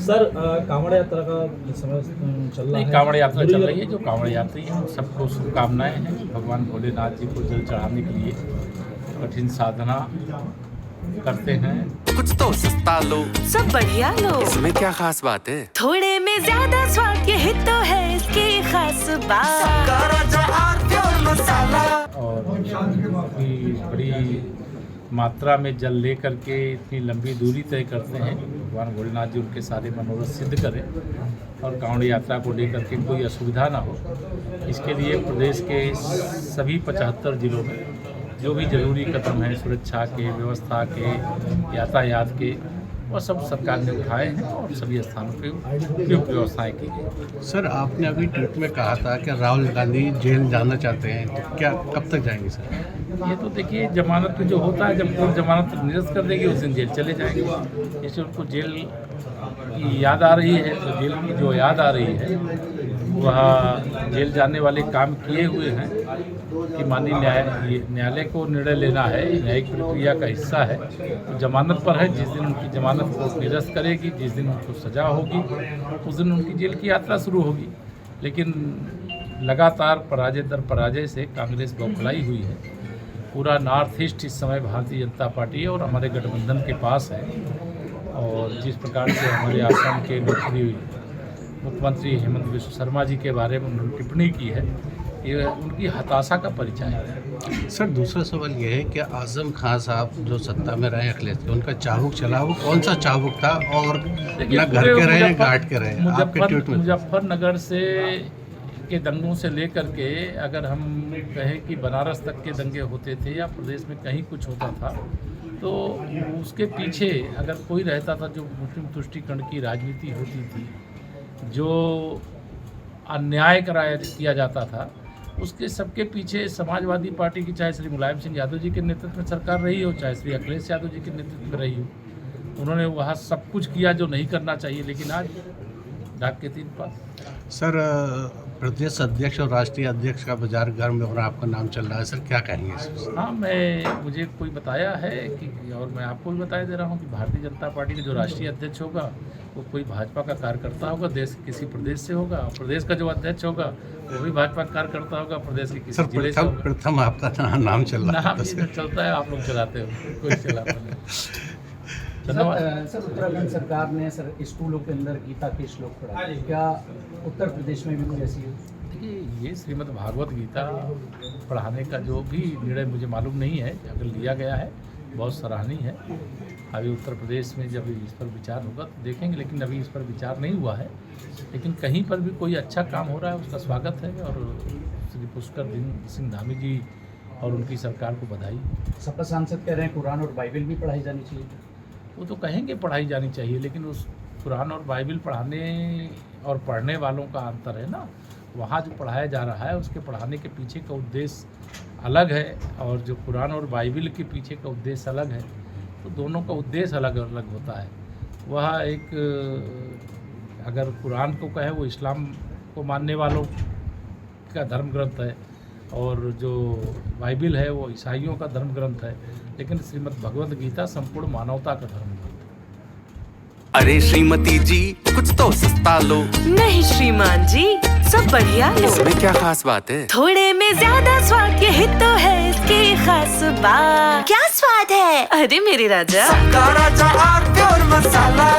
Sir Kanwar यात्रा का इस समय चल रहा नहीं, है। कांवड़ यात्रा चल रही है। जो कांवड़ यात्री हैं सबको शुभकामनाएं हैं। भगवान भोलेनाथ जी को जल चढ़ाने के लिए कठिन साधना करते हैं। कुछ तो सस्ता लो, सब बढ़िया लो, इसमें क्या खास बात है? थोड़े में ज्यादा स्वाद, यही तो है इसकी खास बात। और इतनी बड़ी मात्रा में जल ले करके इतनी लंबी दूरी तय करते हैं। भगवान भोलेनाथ जी उनके सारे मनोरथ सिद्ध करें और कांवड़ यात्रा को लेकर के कोई असुविधा ना हो, इसके लिए प्रदेश के सभी 75 जिलों में जो भी जरूरी कदम हैं सुरक्षा के, व्यवस्था के, यातायात के, वह सब सरकार ने उठाए हैं और सभी स्थानों पे उपयुक्त व्यवस्थाएं की गई। सर, आपने अभी ट्वीट में कहा था कि राहुल गांधी जेल जाना चाहते हैं, तो क्या कब तक जाएंगे सर? ये तो देखिए, जमानत पे जो होता है, जब कोर्ट जमानत निरस्त कर देगी उस दिन जेल चले जाएंगे। जैसे उनको जेल की याद आ रही है, तो जेल की जो याद आ रही है वह जेल जाने वाले काम किए हुए हैं कि माननीय न्यायालय को निर्णय लेना है, न्यायिक प्रक्रिया का हिस्सा है। तो जमानत पर है, जिस दिन उनकी जमानत को निरस्त करेगी, जिस दिन उनको सज़ा होगी, उस दिन उनकी जेल की यात्रा शुरू होगी। लेकिन लगातार पराजय दर पराजय से कांग्रेस बौखलाई हुई है। पूरा नॉर्थ ईस्ट इस समय भारतीय जनता पार्टी और हमारे गठबंधन के पास है। और जिस प्रकार से हमारे आसाम के मुख्यमंत्री हेमंत बिस्वा शर्मा जी के बारे में उन्होंने टिप्पणी की है, ये उनकी हताशा का परिचय है। सर, दूसरा सवाल ये है कि आजम खान साहब जो सत्ता में रहे अखिलेश के, उनका चाबुक चला, वो कौन सा चाबुक था? और ना घर के रहे घाट के रहे, आपके ट्वीट में मुजफ्फरनगर से के दंगों से लेकर के अगर हम कहें कि बनारस तक के दंगे होते थे या प्रदेश में कहीं कुछ होता था, तो उसके पीछे अगर कोई रहता था, जो मुस्लिम तुष्टीकरण की राजनीति होती थी, जो अन्याय किया जाता था, उसके सबके पीछे समाजवादी पार्टी की, चाहे श्री मुलायम सिंह यादव जी के नेतृत्व में सरकार रही हो, चाहे श्री अखिलेश यादव जी के नेतृत्व में रही हो, उन्होंने वहाँ सब कुछ किया जो नहीं करना चाहिए। लेकिन आज डाक के 3 पास। सर, प्रदेश अध्यक्ष और राष्ट्रीय अध्यक्ष का बाजार गर्म में और आपका नाम चल रहा है, सर क्या कहेंगे इस पर? हाँ, मुझे कोई बताया है कि, और मैं आपको भी बताया दे रहा हूँ कि भारतीय जनता पार्टी के जो राष्ट्रीय अध्यक्ष होगा वो कोई भाजपा का कार्यकर्ता होगा, देश के किसी प्रदेश से होगा। प्रदेश का जो अध्यक्ष होगा वो भी भाजपा का कार्यकर्ता होगा, प्रदेश के किसी जिले से होगा। प्रथम आपका नाम चल रहा है। नाम चलता है, आप लोग चलाते हो, कोई चलाता नहीं। धन्यवाद। सर उत्तराखंड सरकार ने सर स्कूलों के अंदर गीता के श्लोक पढ़ाए, क्या उत्तर प्रदेश में भी कोई ऐसी है? देखिए, ये श्रीमद् भागवत गीता पढ़ाने का जो भी निर्णय मुझे मालूम नहीं है, अगर लिया गया है बहुत सराहनीय है। अभी उत्तर प्रदेश में जब इस पर विचार होगा तो देखेंगे, लेकिन अभी इस पर विचार नहीं हुआ है। लेकिन कहीं पर भी कोई अच्छा काम हो रहा है उसका स्वागत है, और श्री पुष्कर सिंह धामी जी और उनकी सरकार को बधाई। सपा सांसद कह रहे हैं कुरान और बाइबल भी पढ़ाई जानी चाहिए। वो तो कहेंगे पढ़ाई जानी चाहिए, लेकिन उस कुरान और बाइबल पढ़ाने और पढ़ने वालों का अंतर है ना। वहाँ जो पढ़ाया जा रहा है उसके पढ़ाने के पीछे का उद्देश्य अलग है, और जो कुरान और बाइबल के पीछे का उद्देश्य अलग है। तो दोनों का उद्देश्य अलग अलग होता है। वह एक, अगर कुरान को कहें, वो इस्लाम को मानने वालों का धर्म ग्रंथ है, और जो बाइबल है वो ईसाइयों का धर्म ग्रंथ है। लेकिन श्रीमद् भगवद गीता संपूर्ण मानवता का धर्म ग्रंथ है। अरे श्रीमती जी, कुछ तो सस्ता लो, नहीं श्रीमान जी, सब बढ़िया लो, इसमें क्या खास बात है? थोड़े में ज्यादा स्वाद, यही तो है इसकी खास बात। क्या स्वाद है? अरे मेरे राजा, मसाला।